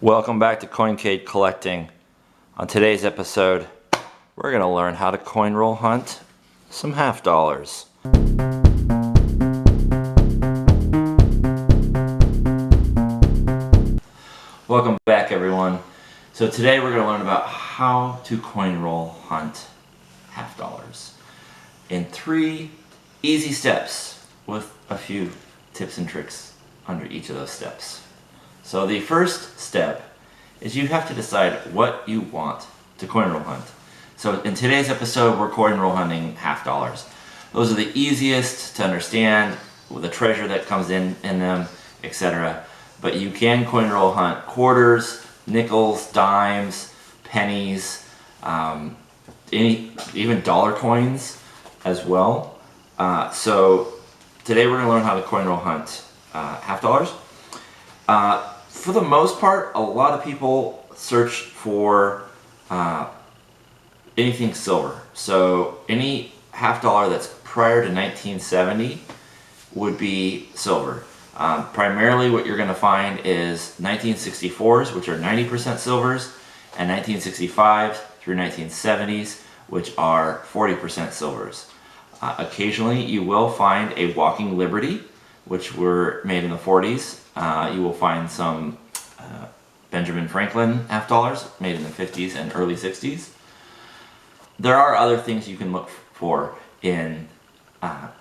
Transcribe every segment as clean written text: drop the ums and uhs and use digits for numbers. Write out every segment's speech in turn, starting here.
Welcome back to CoinCade Collecting. On today's episode, we're going to learn how to coin roll hunt some half dollars. Welcome back, everyone. So today we're going to learn about how to coin roll hunt half dollars in 3 easy steps with a few tips and tricks under each of those steps. So the first step is you have to decide what you want to coin roll hunt. So in today's episode, we're coin roll hunting half dollars. Those are the easiest to understand, with the treasure that comes in them, etc. But you can coin roll hunt quarters, nickels, dimes, pennies, even dollar coins as well. So today we're going to learn how to coin roll hunt half dollars. For the most part, a lot of people search for anything silver. So any half dollar that's prior to 1970 would be silver. Primarily what you're going to find is 1964s, which are 90% silvers, and 1965s through 1970s, which are 40% silvers. Occasionally you will find a Walking Liberty, which were made in the 40s. You will find some Benjamin Franklin half dollars made in the 50s and early 60s. There are other things you can look for in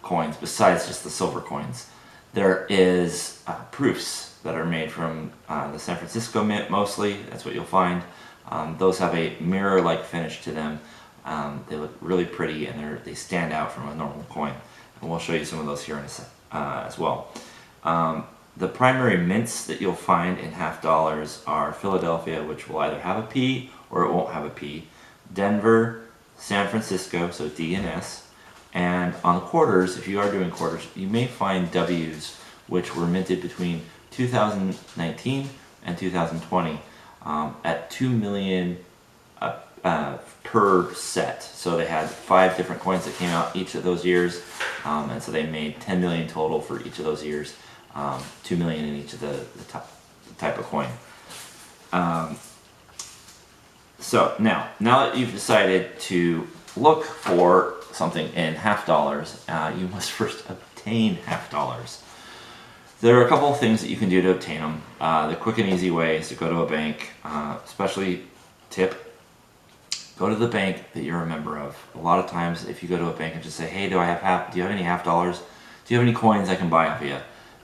coins besides just the silver coins. There is proofs that are made from the San Francisco Mint mostly. That's what you'll find. Those have a mirror-like finish to them. They look really pretty and they stand out from a normal coin. And we'll show you some of those here in a sec as well. The primary mints that you'll find in half dollars are Philadelphia, which will either have a P or it won't have a P, Denver, San Francisco, so D and S, and on quarters, if you are doing quarters, you may find W's, which were minted between 2019 and 2020 at 2 million per set. So they had 5 different coins that came out each of those years, and so they made 10 million total for each of those years, 2 million in each of the type of coin. So now that you've decided to look for something in half dollars, you must first obtain half dollars. There are a couple of things that you can do to obtain them. The quick and easy way is to go to a bank, especially tip. Go to the bank that you're a member of. A lot of times, if you go to a bank and just say, "Hey, do you have any half dollars? Do you have any coins I can buy off of you?"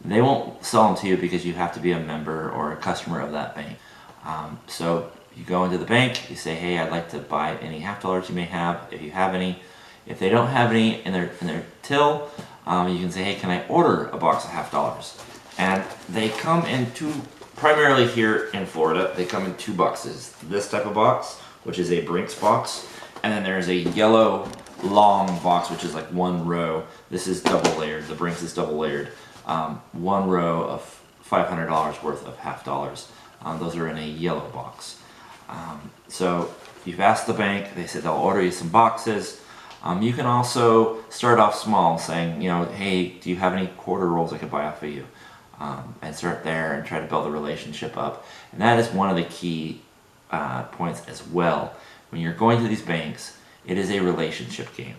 They won't sell them to you because you have to be a member or a customer of that bank. So you go into the bank, you say, "Hey, I'd like to buy any half dollars you may have, if you have any." If they don't have any in their till, you can say, "Hey, can I order a box of half dollars?" And they come in primarily here in Florida, they come in 2 boxes. This type of box, which is a Brinks box, and then there's a yellow long box, which is like 1 row. This is double layered. The Brinks is double layered. 1 row of $500 worth of half dollars. Those are in a yellow box. So you've asked the bank, they said they'll order you some boxes. You can also start off small, saying, "Hey, do you have any quarter rolls I could buy off of you?" And start there and try to build a relationship up. And that is one of the key points as well. When you're going to these banks, it is a relationship game.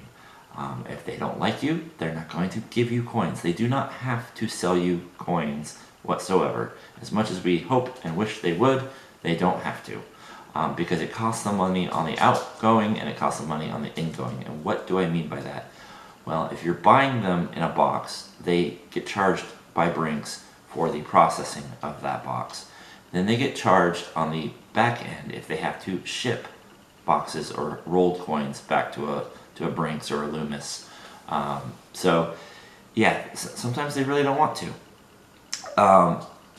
If they don't like you, they're not going to give you coins. They do not have to sell you coins whatsoever. As much as we hope and wish they would, they don't have to. Because it costs them money on the outgoing and it costs them money on the ingoing. And what do I mean by that? Well, if you're buying them in a box, they get charged by Brinks for the processing of that box. Then they get charged on the back end if they have to ship boxes or rolled coins back to a Brinks or a Loomis. So yeah, sometimes they really don't want to.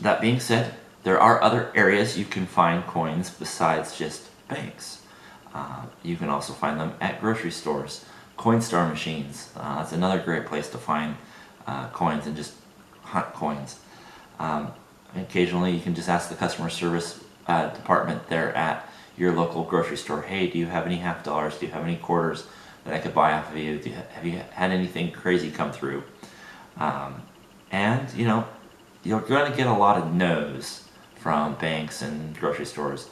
That being said, there are other areas you can find coins besides just banks. You can also find them at grocery stores, Coinstar machines. That's another great place to find coins and just hunt coins. Occasionally you can just ask the customer service department there at your local grocery store, "Hey, do you have any half dollars? Do you have any quarters that I could buy off of you? Have you had anything crazy come through?" And you're going to get a lot of no's from banks and grocery stores,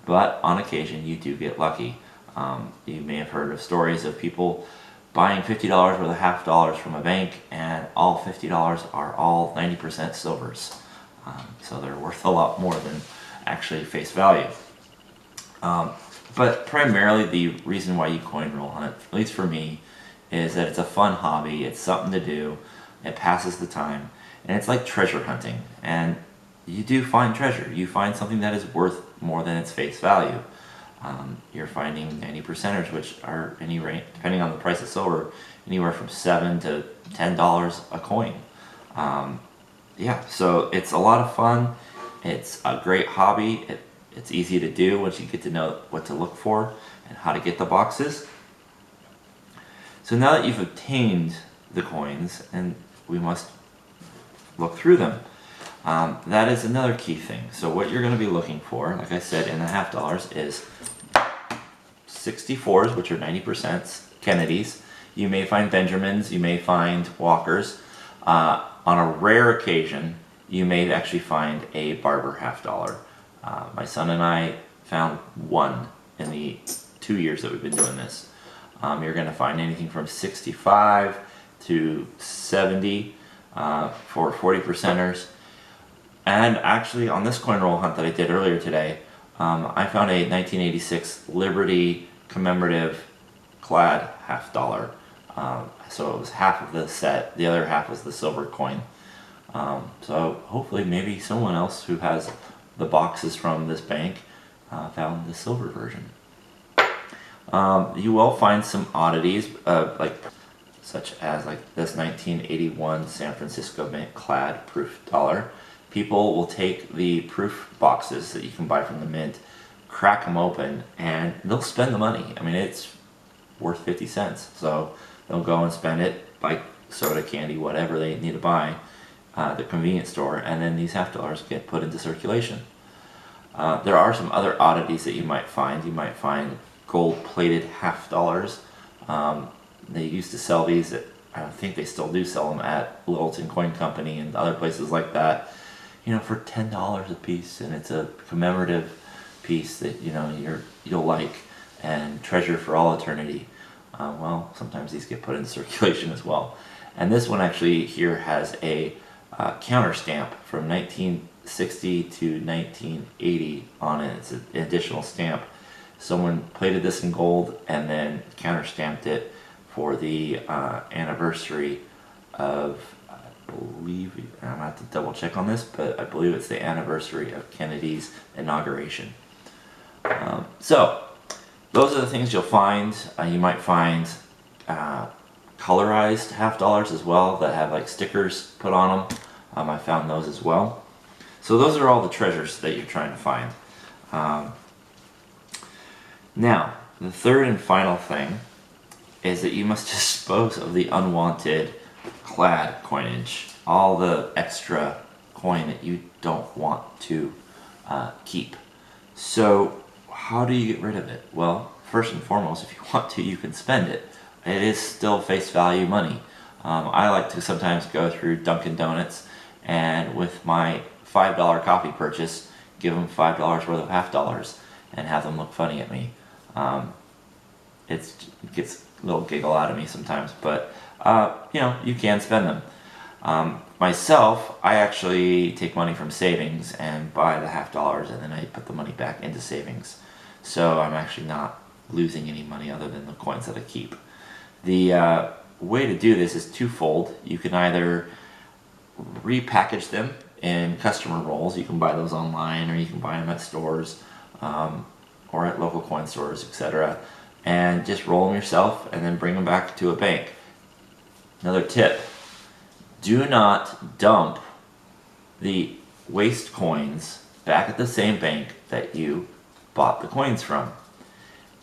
but on occasion you do get lucky. You may have heard of stories of people buying $50 worth of half dollars from a bank, and all $50 are all 90% silvers. So they're worth a lot more than actually face value. But primarily the reason why you coin roll hunt, at least for me, is that it's a fun hobby, it's something to do, it passes the time, and it's like treasure hunting. And you do find treasure. You find something that is worth more than its face value. You're finding 90%ers, which are, depending on the price of silver, anywhere from $7 to $10 a coin. Yeah, so it's a lot of fun. It's a great hobby. It's easy to do once you get to know what to look for and how to get the boxes. So now that you've obtained the coins, and we must look through them, that is another key thing. So what you're going to be looking for, like I said, in the half dollars is 64s, which are 90%, Kennedys. You may find Benjamins, you may find Walkers. On a rare occasion, you may actually find a Barber half dollar. My son and I found one in the 2 years that we've been doing this. You're going to find anything from 65 to 70 for 40%ers. And actually, on this coin roll hunt that I did earlier today, I found a 1986 Liberty commemorative clad half dollar. So it was half of the set, the other half was the silver coin. So hopefully maybe someone else who has the boxes from this bank found the silver version. You will find some oddities, such as this 1981 San Francisco Mint clad proof dollar. People will take the proof boxes that you can buy from the mint, crack them open, and they'll spend the money. I mean, it's worth 50 cents. So they'll go and spend it, buy soda, candy, whatever they need to buy at the convenience store, and then these half dollars get put into circulation. There are some other oddities that you might find. You might find gold-plated half dollars. They used to sell these at, I think they still do sell them at Littleton Coin Company and other places like that, for $10 a piece, and it's a commemorative piece that you'll like and treasure for all eternity. Well, sometimes these get put in circulation as well. And this one actually here has a counter stamp from 1960 to 1980 on it. It's an additional stamp. Someone plated this in gold and then counter stamped it for the anniversary of, I believe, I'm going to have to double check on this, but I believe it's the anniversary of Kennedy's inauguration. So those are the things you'll find. You might find colorized half dollars as well that have stickers put on them. I found those as well. So those are all the treasures that you're trying to find. Now, the third and final thing is that you must dispose of the unwanted clad coinage, all the extra coin that you don't want to keep. So how do you get rid of it? Well, first and foremost, if you want to, you can spend it. It is still face value money. I like to sometimes go through Dunkin' Donuts and with my $5 coffee purchase, give them $5 worth of half dollars and have them look funny at me. It gets a little giggle out of me sometimes, but you can spend them. Myself, I actually take money from savings and buy the half dollars, and then I put the money back into savings. So I'm actually not losing any money other than the coins that I keep. The way to do this is twofold. You can either repackage them in customer rolls. You can buy those online, or you can buy them at stores or at local coin stores, etc. And just roll them yourself and then bring them back to a bank. Another tip: do not dump the waste coins back at the same bank that you bought the coins from.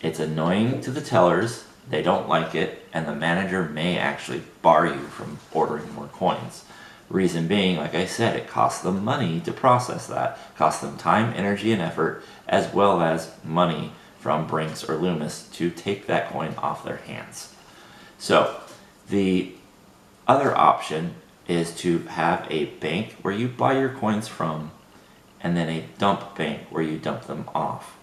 It's annoying to the tellers, they don't like it, and the manager may actually bar you from ordering more coins. Reason being, like I said, it costs them money to process that. It costs them time, energy, and effort, as well as money from Brinks or Loomis to take that coin off their hands. So the other option is to have a bank where you buy your coins from and then a dump bank where you dump them off.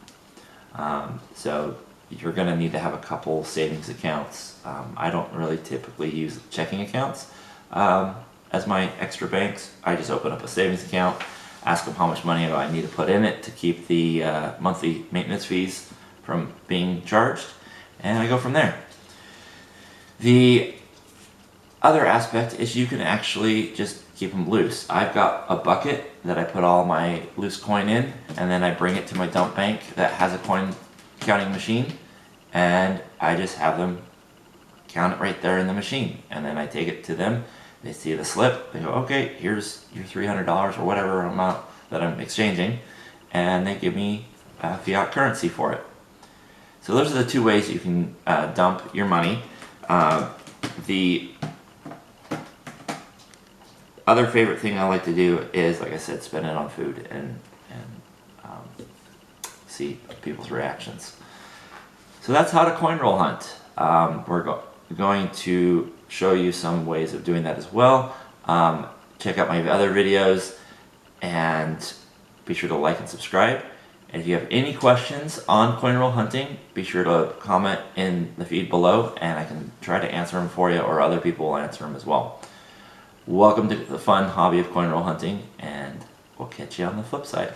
So you're going to need to have a couple savings accounts. I don't really typically use checking accounts as my extra banks. I just open up a savings account, ask them how much money do I need to put in it to keep the monthly maintenance fees from being charged, and I go from there. The other aspect is you can actually just keep them loose. I've got a bucket that I put all my loose coin in, and then I bring it to my dump bank that has a coin counting machine, and I just have them count it right there in the machine, and then I take it to them. They see the slip, they go, okay, here's your $300 or whatever amount that I'm exchanging, and they give me fiat currency for it. So those are the two ways you can dump your money. The other favorite thing I like to do is, like I said, spend it on food and see people's reactions. So that's how to coin roll hunt. We're going to show you some ways of doing that as well. Check out my other videos and be sure to like and subscribe. And if you have any questions on coin roll hunting, be sure to comment in the feed below and I can try to answer them for you, or other people will answer them as well. Welcome to the fun hobby of coin roll hunting, and we'll catch you on the flip side.